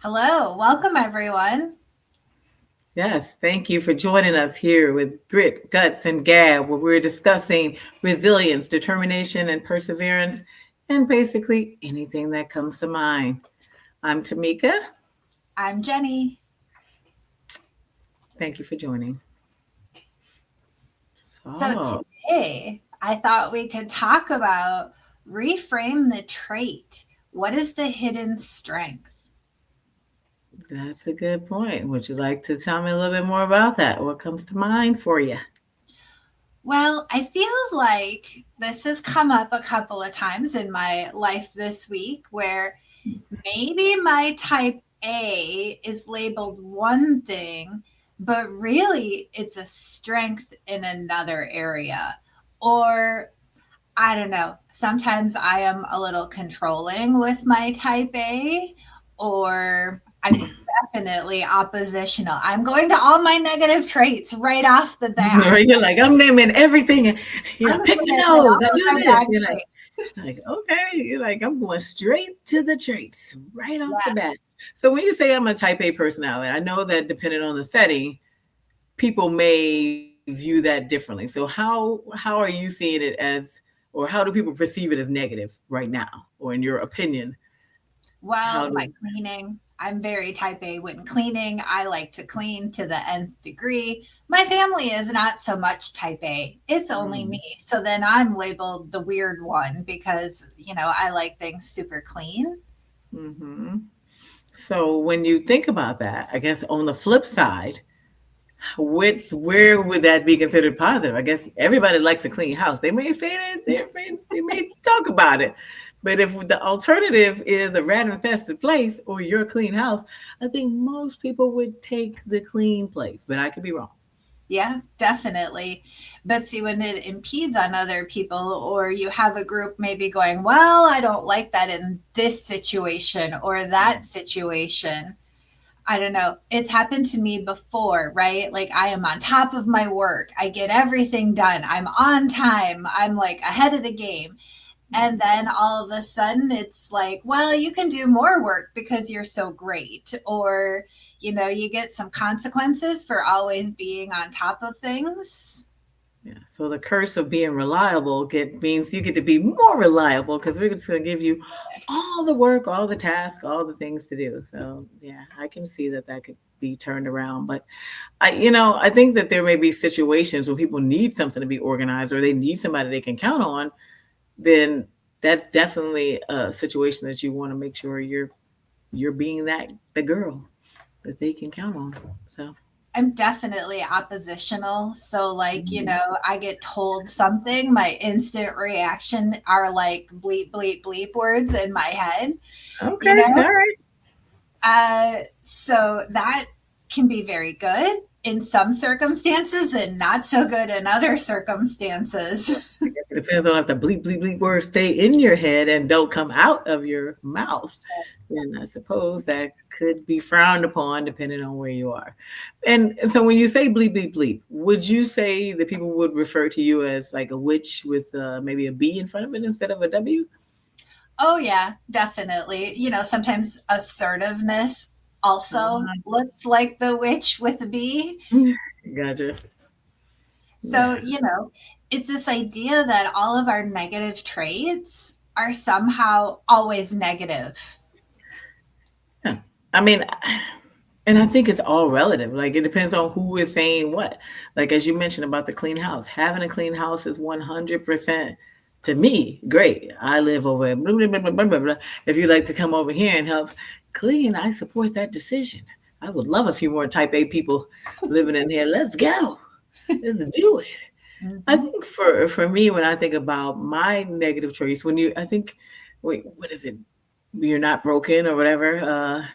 Hello, welcome everyone. Yes, thank you for joining us here with Grit, Guts, and Gab, where we're discussing resilience, determination, and perseverance, and basically anything that comes to mind. I'm Tamika. I'm Jenny. Thank you for joining. So Oh, today I thought we could talk about reframe the trait. What is the hidden strength? that's a good point. Would you like to tell me a little bit more about that? What comes to mind for you? Well, I feel like this has come up a couple of times in my life this week where maybe my type A is labeled one thing, but really it's a strength in another area. Or I don't know. Sometimes I am a little controlling with my type A, or I'm definitely oppositional. I'm going to all my negative traits right off the bat. You're like, I'm naming everything. And, I'm just pick going the to say nose. I all of do my this. bad traits. Like, okay. You're like, I'm going straight to the traits right off the Yeah. bat. So when you say I'm a type A personality, I know that depending on the setting, people may view that differently. So how are you seeing it as, or how do people perceive it as negative right now? Or in your opinion, how Well, my does cleaning. I'm very type A when cleaning. I like to clean to the nth degree. My family is not so much type A. It's only mm, me. So then I'm labeled the weird one because, I like things super clean. mm-hmm. So when you think about that, I guess on the flip side, where would that be considered positive? I guess everybody likes a clean house. They may say that they may talk about it, but if the alternative is a rat infested place or your clean house, I think most people would take the clean place. But I could be wrong. Yeah, definitely. But see, when it impedes on other people, or you have a group maybe going, well, I don't like that in this situation or that situation. I don't know. It's happened to me before, right? Like I am on top of my work. I get everything done. I'm on time. I'm like ahead of the game. And then all of a sudden it's like, well, you can do more work because you're so great. Or, you get some consequences for always being on top of things. Yeah. So the curse of being reliable means you get to be more reliable because we're just going to give you all the work, all the tasks, all the things to do. So yeah, I can see that that could be turned around. But I think that there may be situations where people need something to be organized or they need somebody they can count on. Then that's definitely a situation that you want to make sure you're being that the girl that they can count on. So. I'm definitely oppositional. So, like, Mhm. I get told something, my instant reaction are like bleep, bleep, bleep words in my head, you Okay. All know? right. So that can be very good in some circumstances and not so good in other circumstances. It depends on if the bleep bleep bleep words stay in your head and don't come out of your mouth. Then I suppose that could be frowned upon depending on where you are. And so when you say bleep bleep bleep, would you say that people would refer to you as like a witch with maybe a B in front of it instead of a W? Oh, yeah, definitely. Sometimes assertiveness also looks like the witch with a bee. Gotcha. So, Yeah. it's this idea that all of our negative traits are somehow always negative. Yeah. I mean, and I think it's all relative. Like it depends on who is saying what. Like as you mentioned about the clean house, having a clean house is 100% to me great. I live over blah, blah, blah, blah, blah, blah, blah. If you'd like to come over here and help clean, I support that decision. I would love a few more Type A people living in here. Let's go. Let's do it. I Mhm. think for me, when I think about my negative traits, when you, I think, wait, what is it? You're not broken or whatever.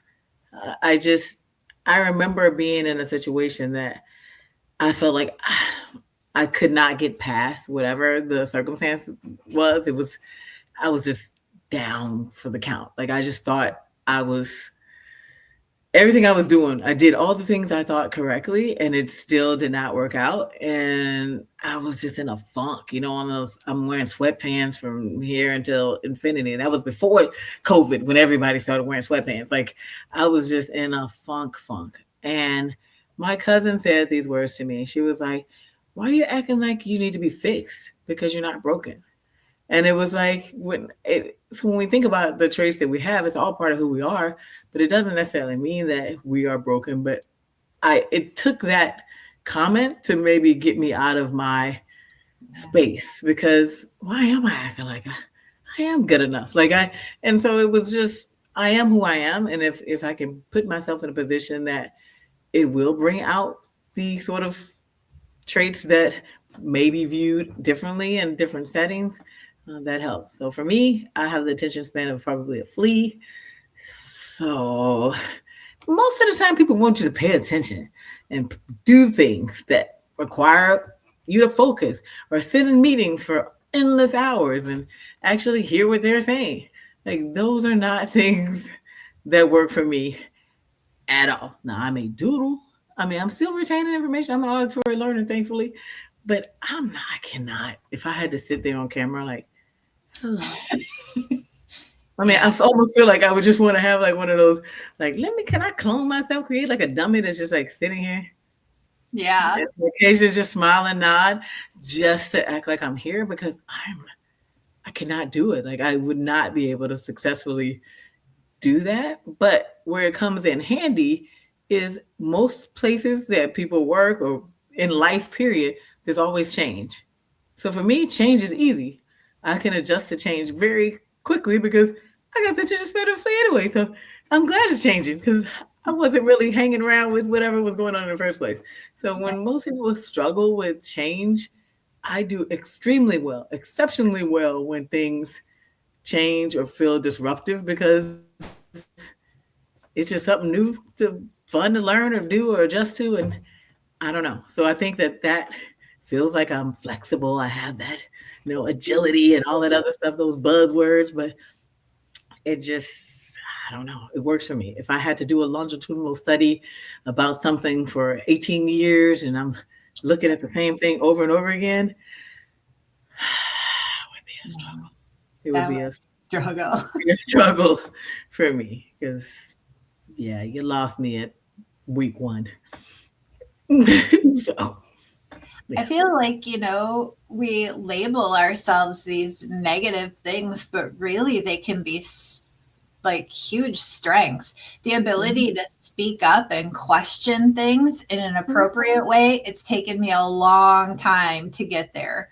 I just I remember being in a situation that I felt like I could not get past whatever the circumstance was. It was I was just down for the count. Like I just thought I was everything I was doing, I did all the things I thought correctly, and it still did not work out. And I was just in a funk, on those. I'm wearing sweatpants from here until infinity. And that was before COVID, when everybody started wearing sweatpants. Like, I was just in a funk. And my cousin said these words to me. She was like, "Why are you acting like you need to be fixed because you're not broken?" And it was like, so when we think about the traits that we have, it's all part of who we are, but it doesn't necessarily mean that we are broken. But it took that comment to maybe get me out of my space, because why am I acting like I am good enough? And so it was just, I am who I am. And if I can put myself in a position that it will bring out the sort of traits that may be viewed differently in different settings, that helps. So for me, I have the attention span of probably a flea. So most of the time, people want you to pay attention and do things that require you to focus, or sit in meetings for endless hours and actually hear what they're saying. Like, those are not things that work for me at all. Now, I may doodle. I mean, I'm still retaining information. I'm an auditory learner, thankfully, but I cannot. If I had to sit there on camera, like, hello. I mean, Yeah. almost feel like I would just want to have like one of those, like, can I clone myself, create like a dummy that's just like sitting here, Yeah. and occasionally just smile and nod, just to act like I'm here, because I cannot do it. Like, I would not be able to successfully do that. But where it comes in handy is most places that people work, or in life, period, there's always change. So for me, change is easy. I can adjust to change very quickly because I got the attention span of flea anyway. So I'm glad it's changing, because I wasn't really hanging around with whatever was going on in the first place. So when most people struggle with change, I do extremely well, exceptionally well, when things change or feel disruptive, because it's just something new, fun to learn or do or adjust to. And I don't know. So I think that feels like I'm flexible. I have that, agility and all that other stuff, those buzzwords, but it just, I don't know. It works for me. If I had to do a longitudinal study about something for 18 years and I'm looking at the same thing over and over again, it would be a struggle. It would That be was struggle. a struggle for me, because, yeah, you lost me at week one. So, I yeah. feel like, we label ourselves these negative things, but really they can be like huge strengths. The Mhm. ability to speak up and question things in an appropriate way. It's taken me a long time to get there,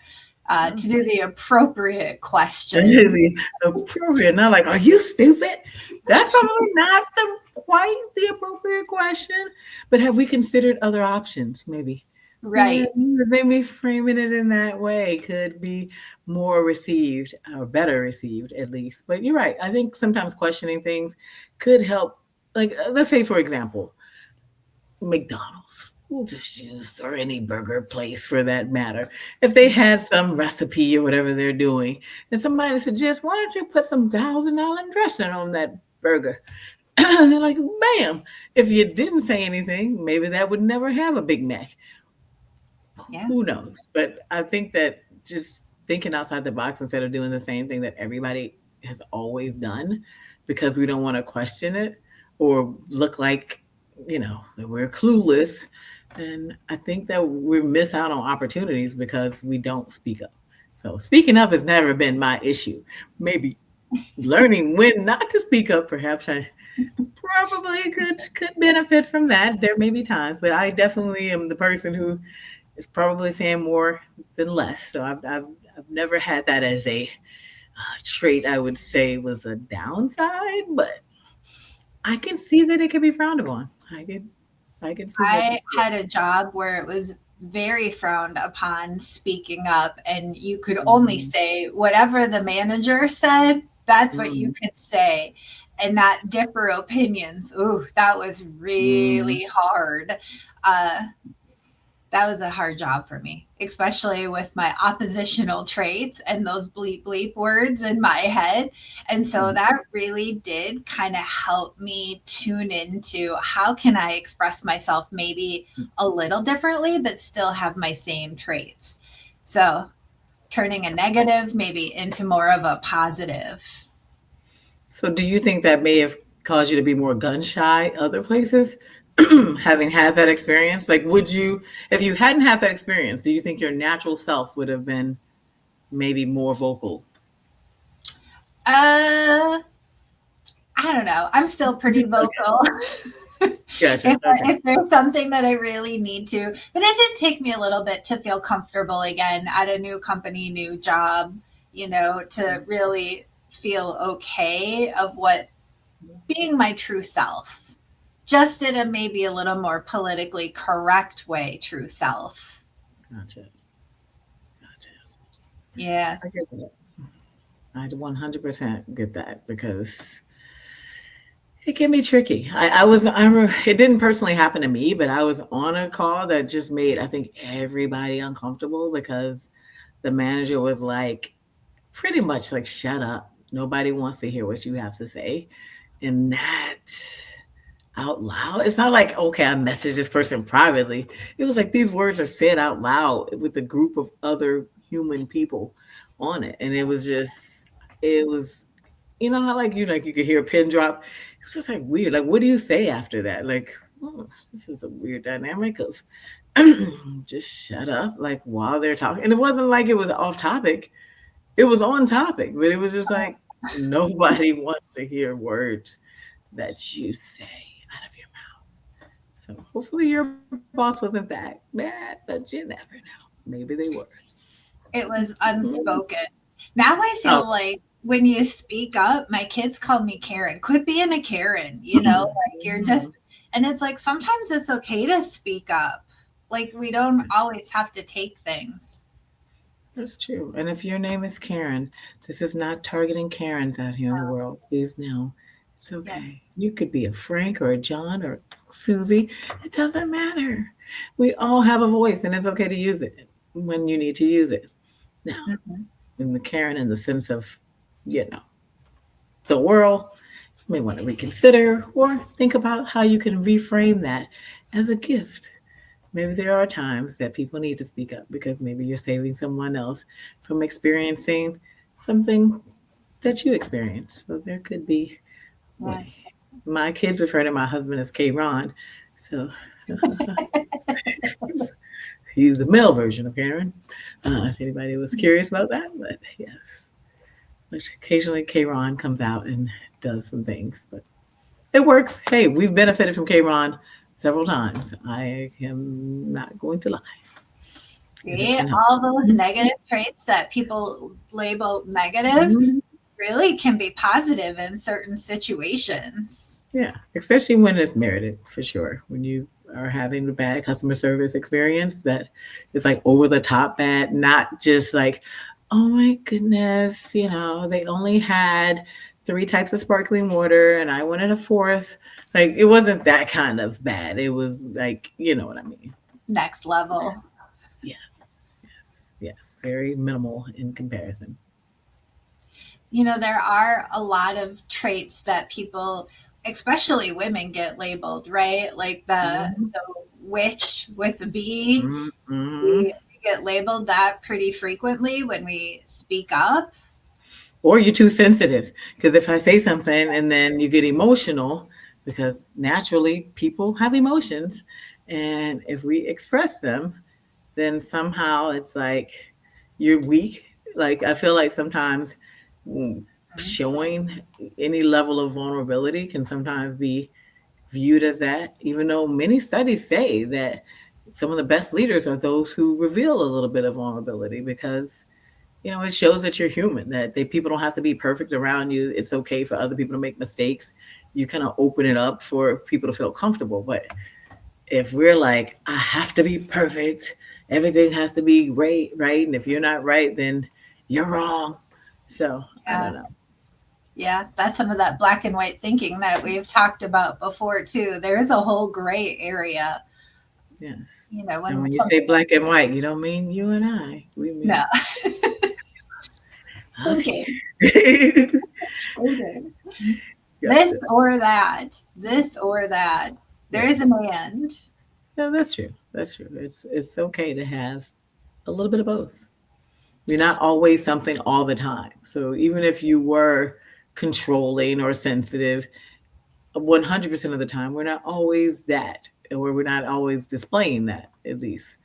to do the appropriate question. Really appropriate. Not like, are you stupid? That's probably not quite the appropriate question. But have we considered other options? Maybe. Yeah, Right. maybe framing it in that way could be more received, or better received, at least. But you're right. I think sometimes questioning things could help. Like, let's say, for example, McDonald's. We'll just use, or any burger place for that matter. If they had some recipe or whatever they're doing, and somebody suggests, why don't you put some $1,000 dressing on that burger? They're like, bam. If you didn't say anything, maybe that would never have a Big Mac. Yeah. Who knows? But I think that just thinking outside the box instead of doing the same thing that everybody has always done, because we don't want to question it or look like, that we're clueless. And I think that we miss out on opportunities because we don't speak up. So speaking up has never been my issue. Maybe learning when not to speak up, perhaps I probably could benefit from that. There may be times, but I definitely am the person who is probably saying more than less. So I've never had that as a trait I would say was a downside, but I can see that it can be frowned upon. I can see that. I had a job where it was very frowned upon speaking up, and you could only Mhm. say whatever the manager said, that's what you Mhm. could say, and not differ opinions. Ooh, that was Mhm. really hard. Uh, That was a hard job for me, especially with my oppositional traits and those bleep bleep words in my head. And so Mm. that really did kind of help me tune into how can I express myself maybe a little differently, but still have my same traits. So turning a negative maybe into more of a positive. So, do you think that may have caused you to be more gun shy other places, having had that experience? Like, would you, if you hadn't had that experience, do you think your natural self would have been maybe more vocal? Uh, I don't know. I'm still pretty Okay, vocal. gotcha. Okay. If there's something that I really need to, but it did take me a little bit to feel comfortable again at a new company, new job, to really feel okay of what being my true self, just in a maybe a little more politically correct way, true self. Gotcha. Gotcha. Yeah. I get that. I 100% get that because it can be tricky. It didn't personally happen to me, but I was on a call that just made, I think, everybody uncomfortable because the manager was like, pretty much like, shut up. Nobody wants to hear what you have to say. And that out loud, it's not like, okay, I messaged this person privately. It was like these words are said out loud with a group of other human people on it. And it was, how like you could hear a pin drop. It was just like weird. Like, what do you say after that? Like, oh, this is a weird dynamic of just shut up, like while they're talking. And it wasn't like it was off topic, it was on topic, but it was just like nobody wants to hear words that you say out of your mouth. So hopefully your boss wasn't that bad, but you never know. Maybe they were. It was unspoken. Now I Oh, feel like when you speak up, my kids call me Karen. Quit being a Karen, like you're just, and it's like sometimes it's okay to speak up. Like we don't always have to take things. that's true. And if your name is Karen, this is not targeting Karens out here in the world. Please know it's Yes. okay. You could be a Frank or a John or Susie. It doesn't matter. We all have a voice and it's okay to use it when you need to use it. Now, Mhm. in the Karen in the sense of, you know, the world, you may want to reconsider or think about how you can reframe that as a gift. Maybe there are times that people need to speak up because maybe you're saving someone else from experiencing something that you experienced. So there could be way. Yes. My kids refer to my husband as K Ron. So he's the male version of Karen. If anybody was curious about that, but yes. Which occasionally K Ron comes out and does some things, but it works. Hey, we've benefited from K Ron several times. I am not going to lie. It has See, been all helpful. those negative traits that people label negative Mhm. really can be positive in certain situations. Yeah, especially when it's merited, for sure. When you are having a bad customer service experience that is like over the top bad, not just like, oh my goodness, they only had three types of sparkling water and I wanted a fourth. Like it wasn't that kind of bad. It was like, you know what I mean. Next level. Yes, yes, yes. Very minimal in comparison. There are a lot of traits that people, especially women, get labeled, right? Like Mhm, the witch with the bee. mhm, mhm. We get labeled that pretty frequently when we speak up. Or you're too sensitive. Because if I say something and then you get emotional, because naturally people have emotions, and if we express them, then somehow it's like you're weak. Like I feel like sometimes mm, showing any level of vulnerability can sometimes be viewed as that, even though many studies say that some of the best leaders are those who reveal a little bit of vulnerability because it shows that you're human, that people don't have to be perfect around you. It's okay for other people to make mistakes. You kind of open it up for people to feel comfortable. But if we're like, I have to be perfect, everything has to be right, right. And if you're not right, then you're wrong. So I Yeah. don't know. Yeah. That's some of that black and white thinking that we've talked about before, too. There is a whole gray area Yes. You know, And when when you say something, black and white, you don't mean you and I. We no. mean Okay. okay. Okay. This Gotcha. or that. This or that. There Yes. isn't an end. Yeah, that's true. That's true. It's okay to have a little bit of both. You're not always something all the time. So even if you were controlling or sensitive, 100% of the time, we're not always that, or we're not always displaying that, at least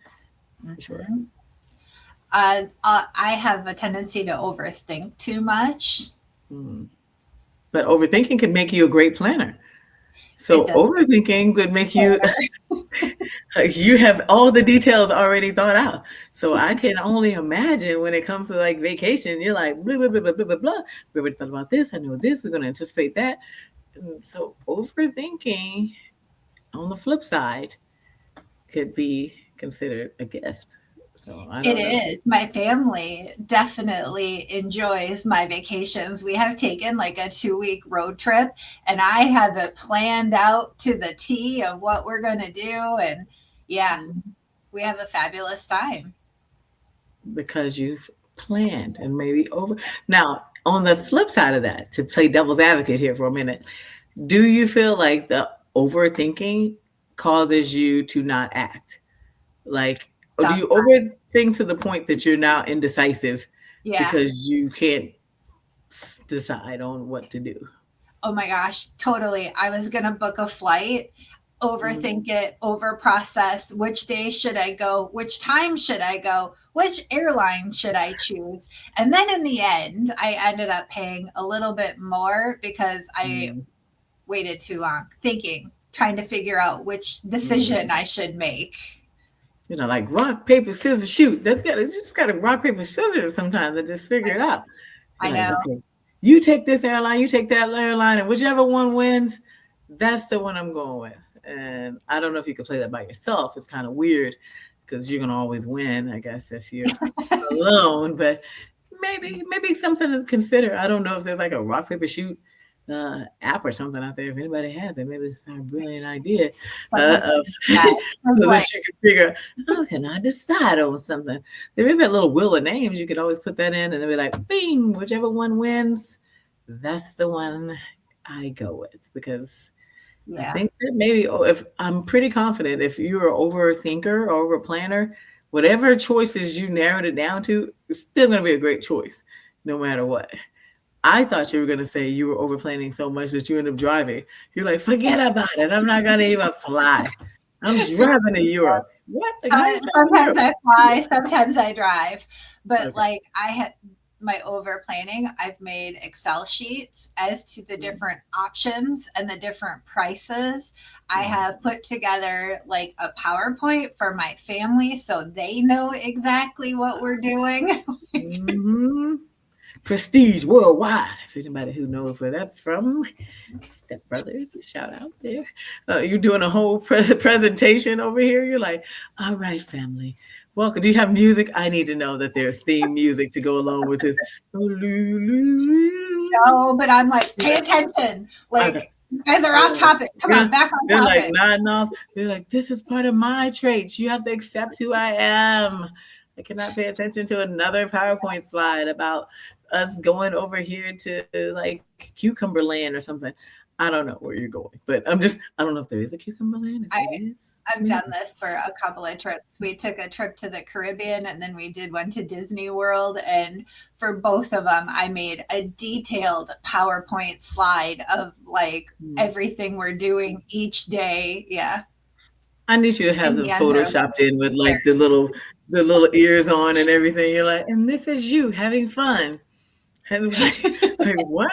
for sure. Mhm. I have a tendency to overthink too much. Mm. But overthinking can make you a great planner. It So doesn't overthinking could make you matter. you have all the details already thought out. So I can only imagine when it comes to like vacation, you're like blah blah blah blah blah blah blah. We already thought about this. I know this. We're going to anticipate that. So overthinking, on the flip side, could be considered a gift. So I It don't know. is. My family definitely enjoys my vacations. We have taken like a 2 week road trip, and I have it planned out to the T of what we're going to do. And yeah, we have a fabulous time. Because you've planned and maybe over. Now, on the flip side of that, to play devil's advocate here for a minute, do you feel like the overthinking causes you to not act? Like, or do you Sometimes. overthink to the point that you're now indecisive Yeah. because you can't decide on what to do? Oh my gosh, totally. I was going to book a flight, Mhm. overthink it, over process. Which day should I go? Which time should I go? Which airline should I choose? And then in the end, I ended up paying a little bit more because I Mm, waited too long thinking, trying to figure out which decision mm. I should make. Like rock, paper, scissors, shoot. That's got you just got to rock, paper, scissors sometimes and just figure it out. You're I like, know. okay, you take this airline, you take that airline, and whichever one wins, that's the one I'm going with. And I don't know if you can play that by yourself. It's kind of weird because you're gonna always win, I guess, if you're alone. But maybe something to consider. I don't know if there's like a rock paper shoot app or something out there. If anybody has it, maybe it's a brilliant idea Sometimes of that was so that like, you can figure out how can I decide on something. There is that little wheel of names. You could always put that in, and it'll be like, bing, whichever one wins, that's the one I go with because I yeah, think that maybe if I'm pretty confident if you're an overthinker or over planner, whatever choices you narrowed it down to, it's still going to be a great choice, no matter what. I thought you were going to say you were over planning so much that you end up driving. You're like, forget about it. I'm not going to even fly. I'm driving to Europe. What? Like, how you driving to sometimes Europe? I fly, sometimes I drive. But Okay. like I had my over planning, I've made Excel sheets as to the different options and the different prices. I have put together like a PowerPoint for my family so they know exactly what we're doing. Mm-hmm. Prestige worldwide. If anybody who knows where that's from, Step Brothers, shout out there. You're doing a whole presentation over here. You're like, all right, family, welcome. Do you have music? I need to know that there's theme music to go along with this. No, but I'm like, pay attention. Okay. Like, you guys are off Yeah. topic. Come Yeah. on, back on They're like topic. nodding off. They're like, this is part of my traits. You have to accept who I am. I cannot pay attention to another PowerPoint slide about us going over here to like cucumber land or something. I don't know where you're going, but I don't know if there is a cucumber land. If I, it is, I've done maybe. this for a couple of trips. We took a trip to the Caribbean and then we did one to Disney World. And for both of them, I made a detailed PowerPoint slide of like Hmm. everything we're doing each day. Yeah. I need you to have In them the end, they're photoshopped in with very like the little ears on and everything. You're like, and this is you having fun. And like what?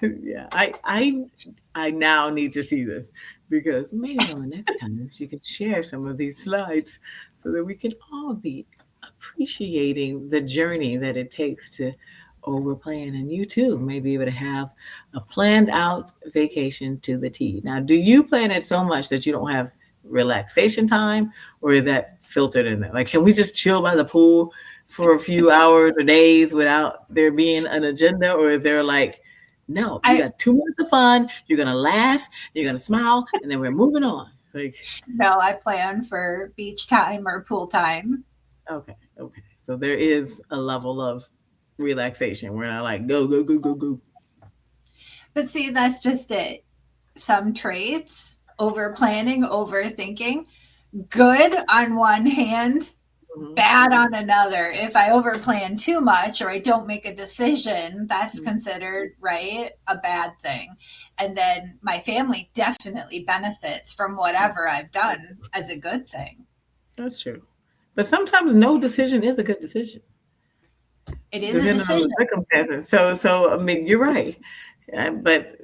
Yeah, I now need to see this because maybe on the next time you can share some of these slides so that we can all be appreciating the journey that it takes to overplan, and you too may be able to have a planned out vacation to the T. Now, do you plan it so much that you don't have relaxation time, or is that filtered in there? Like, can we just chill by the pool for a few hours or days without there being an agenda, or is there like, no, you I got 2 minutes of fun, you're gonna laugh, you're gonna smile, and then we're moving on. Like, No, I plan for beach time or pool time. okay, okay. So there is a level of relaxation. We're not like go, go, go, go, go. But see, that's just it. Some traits, over planning, overthinking, good on one hand, Mhm. bad on another. If I overplan too much or I don't make a decision, that's Mhm. considered, right, a bad thing. And then my family definitely benefits from whatever I've done as a good thing. That's true. But sometimes no decision is a good decision, It is a depending on the decision. circumstances. So I mean, you're right. But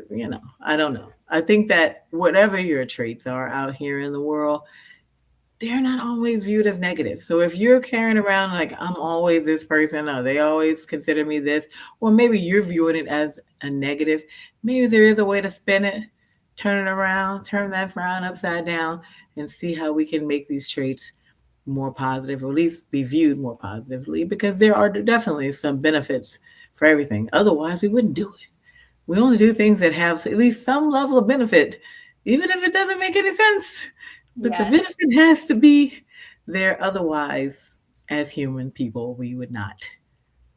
I don't know. I think that whatever your traits are out here in the world, they're not always viewed as negative. So if you're carrying around like I'm always this person, or they always consider me this, or maybe you're viewing it as a negative, maybe there is a way to spin it, turn it around, turn that frown upside down, and see how we can make these traits more positive, or at least be viewed more positively, because there are definitely some benefits for everything. Otherwise, we wouldn't do it. We only do things that have at least some level of benefit, even if it doesn't make any sense. But the Yes. benefit has to be there. Otherwise, as human people, we would not.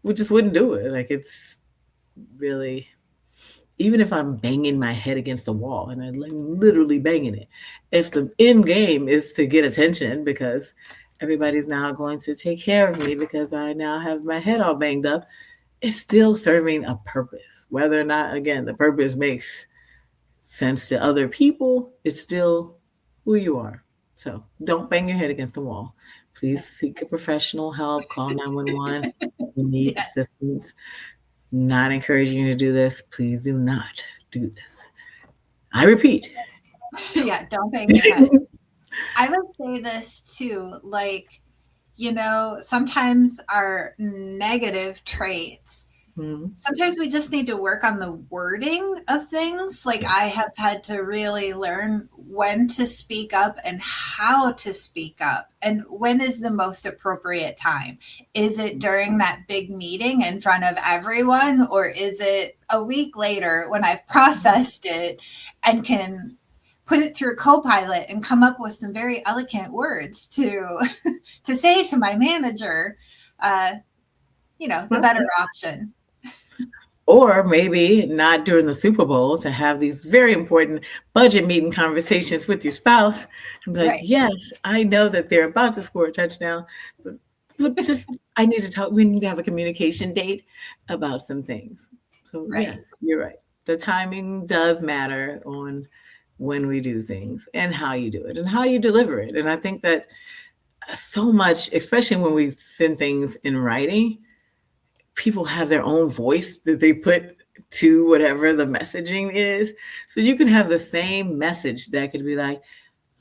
We just wouldn't do it. Like, it's really, even if I'm banging my head against the wall and I'm like literally banging it, if the end game is to get attention because everybody's now going to take care of me because I now have my head all banged up, it's still serving a purpose. Whether or not, again, the purpose makes sense to other people, it's still who you are. So don't bang your head against the wall. Please seek a professional help, call 911 if you need Yeah. assistance. Not encouraging you to do this. Please do not do this. I repeat, Yeah. Don't bang your head. I would say this too, like, sometimes our negative traits, mhm, sometimes we just need to work on the wording of things. Like, I have had to really learn when to speak up and how to speak up, and when is the most appropriate time. Is it during that big meeting in front of everyone, or is it a week later when I've processed it and can put it through Copilot and come up with some very elegant words to to say to my manager? uh, the well, better option. or maybe not during the Super Bowl to have these very important budget meeting conversations with your spouse and be like, Right. yes, I know that they're about to score a touchdown, but, just, I need to talk, we need to have a communication date about some things. So, Right. yes, you're right. The timing does matter on when we do things and how you do it and how you deliver it. And I think that so much, especially when we send things in writing, people have their own voice that they put to whatever the messaging is. So you can have the same message that could be like,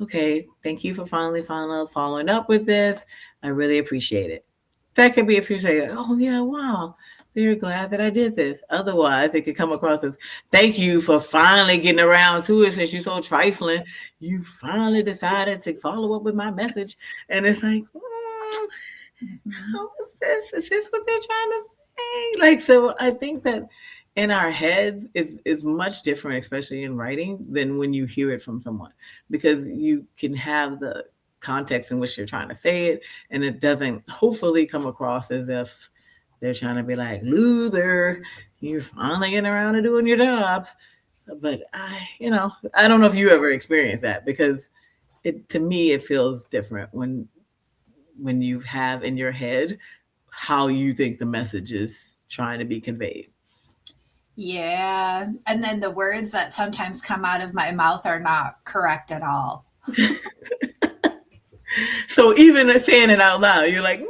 okay, thank you for finally following up with this. I really appreciate it. That could be appreciated. Oh, yeah, wow. They're glad that I did this. Otherwise, it could come across as, thank you for finally getting around to it since you're so trifling. You finally decided to follow up with my message. And it's like, Mhm. how is this? Is this what they're trying to say? Like, so I think that in our heads is much different, especially in writing, than when you hear it from someone, because you can have the context in which you're trying to say it, and it doesn't hopefully come across as if they're trying to be like, loser, you're finally getting around to doing your job. But I don't know if you ever experienced that, because it, to me, it feels different when you have in your head how you think the message is trying to be conveyed. Yeah. And then the words that sometimes come out of my mouth are not correct at all. So even saying it out loud, you're like, maybe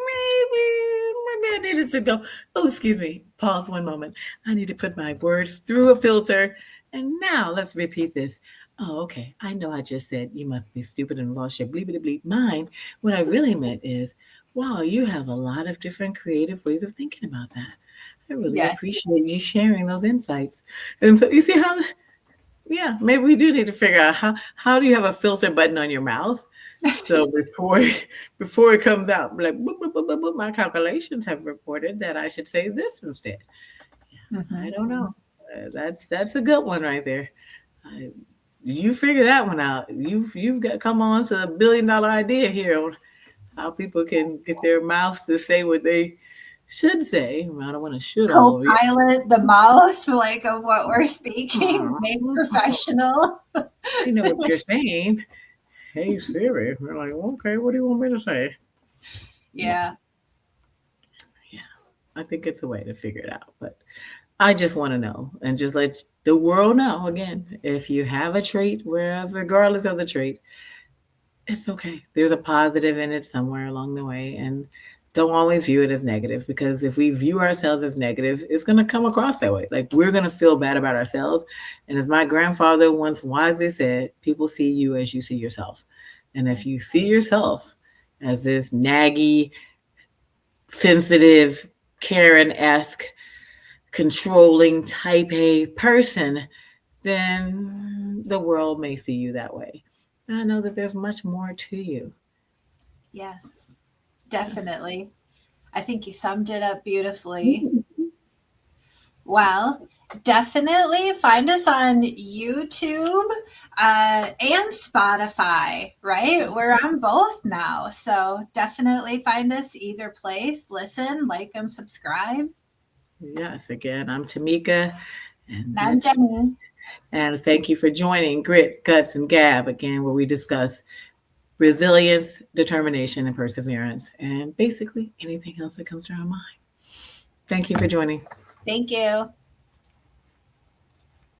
I needed to go. Oh, excuse me. Pause one moment. I need to put my words through a filter. And now let's repeat this. Oh, okay. I know I just said you must be stupid and lost your bleep bleep mind. What I really meant is, wow, you have a lot of different creative ways of thinking about that. I really Yes. appreciate you sharing those insights. And so you see how, yeah, maybe we do need to figure out how do you have a filter button on your mouth, so before it comes out, like boop, boop, boop, boop, boop, my calculations have reported that I should say this instead. I Hmm. don't know. That's a good one right there. you figure that one out. You've got come on to $1 billion idea here on how people can get their mouths to say what they should say. I don't want to shoot all over you. Co-pilot the mouth like of what we're speaking, make professional. I know what you're saying. Hey Siri. We're like, okay, what do you want me to say? Yeah, Yeah. yeah. I think it's a way to figure it out. But I just want to know and just let the world know again, if you have a trait, wherever, regardless of the trait, it's okay. There's a positive in it somewhere along the way. And don't always view it as negative, because if we view ourselves as negative, it's going to come across that way. Like we're going to feel bad about ourselves. And as my grandfather once wisely said, people see you as you see yourself. And if you see yourself as this naggy, sensitive, Karen esque, controlling type A person, then the world may see you that way. And I know that there's much more to you. Yes, definitely. I think you summed it up beautifully. Well, definitely find us on YouTube and Spotify, right? We're on both now. So definitely find us either place, listen, like, and subscribe. Yes, again, I'm Tamika, and And I'm that's Jenny. and thank you for joining Grit, Guts, and Gab again, where we discuss resilience, determination, and perseverance, and basically anything else that comes to our mind. Thank you for joining. Thank you.